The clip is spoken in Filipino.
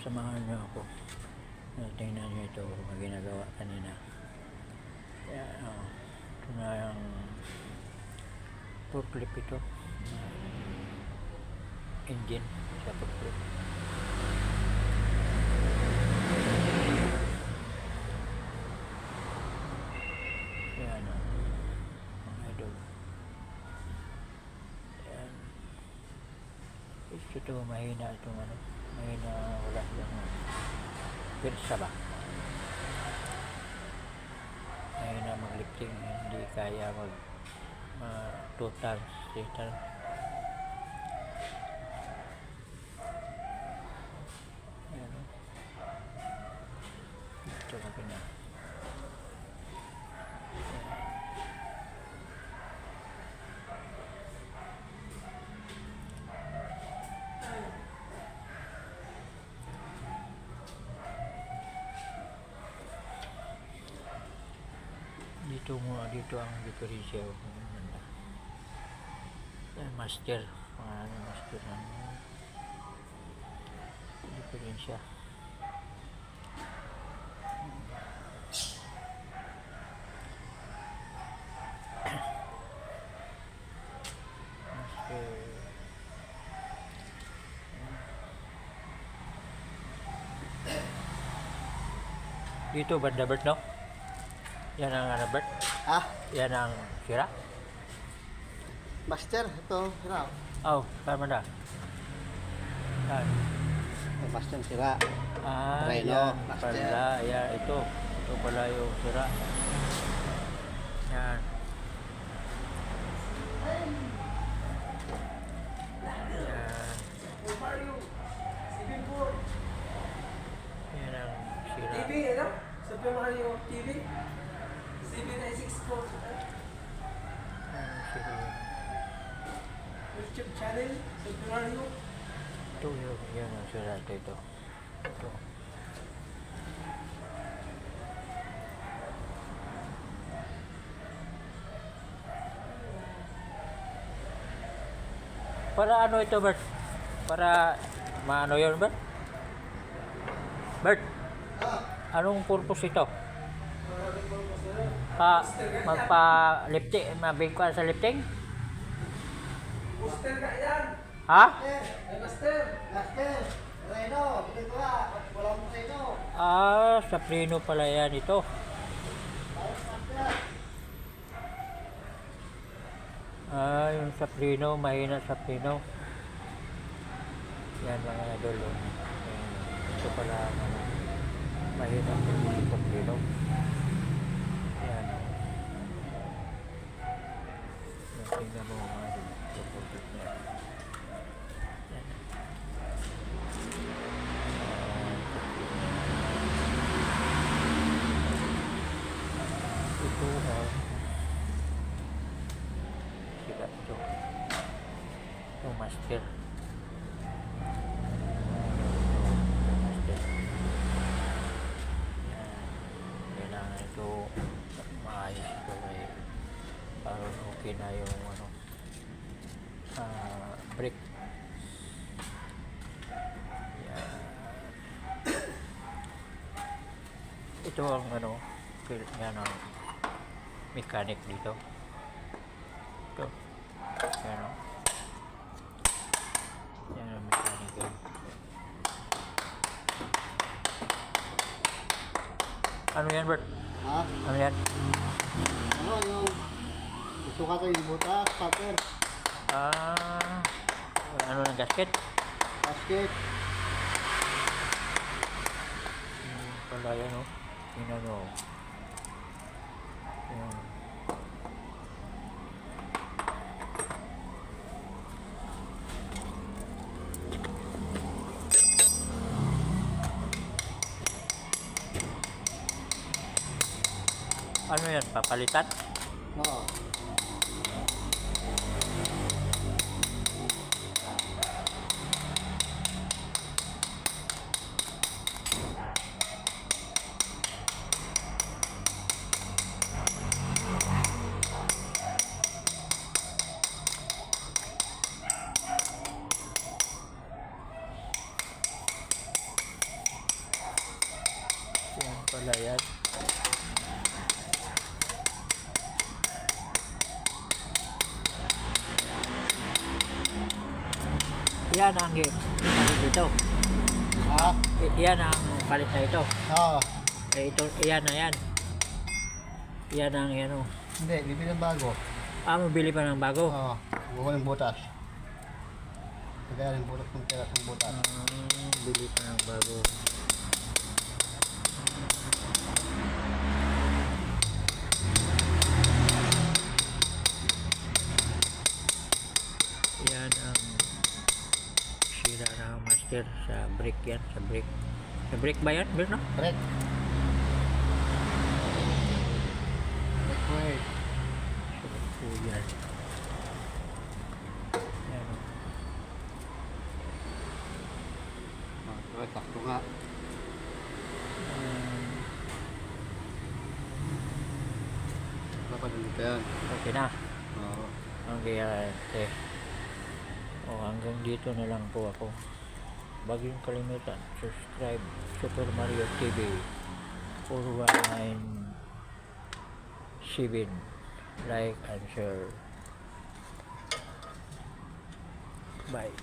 samahan niyo ako. Tingnan niyo ito ang ginagawa kanina. Kaya ito na yung forklift ito. Engine sa forklift. Yan mga idol. Yan. Ito mahina itong mahina, wala silang pirsa ba? Mahina maglifting, hindi kaya mag 2 tons, 3 tons. Yan o. Ito makina. Dito ang diferensya master master ng diferensya. Dito banda Bert, no? Yan ang Bert? Yan ang sira? Master, ito sira. Tama na. Yan. Master sira. Reno, Yan master. pala. Yan, ito pala yung sira. Yan. Yan ang sira. TV, ano? Super Mario TV? 7964. YouTube channel, Super Mario. Ito yan ang sira ito. Ito. Para ano ito, Bert? Para maano yun, Bert? Bert? Anong purpose ito? Magpa-lifting, mabigkuan sa lifting? Booster ka yan! Ha? Ay, Master! Master, Reno, dito ka. Walang Reno. Sa preno pala yan ito. Yung sa preno, mahina sa preno. Yan mga idol. Ito pala mahina sa preno. Yan. Tingnan mo mga idol. Ito sila ito master. Kailangan ito maayos ito para okay na yung brake. Ito ang yan ang mechanic dito. Ito. Yan ang mechanic yun. Ano yan, Bert? Ano yan? Yung gusto ka ito yung butas, paper. Ano ng gasket? Basket. Pala yan, o. Tingnan mo. Yan. Ano yan? Papalitan? Oo. yan ang palit dito. Ha? Yan ang palit na ito. Oo. Ito, yan na yan. Yan ang yan o. Hindi, bibili ng bago. Mabili pa ng bago. Oo. Buko ng butas. Kagaya ng butas ng teras ng butas. Bili pa ng bago. Yan ang sira na master sa brake yan. Sa brake. Sa brake ba yan? Brake no? Brake. Brake. So, yan. Yan o. Okay, sakto nga. Dapat nandito yan. Okay na. Oo. Okay, okay. Hanggang dito na lang po ako. Huwag yung kalimutan, subscribe Super Mario TV 419 like and share. Bye.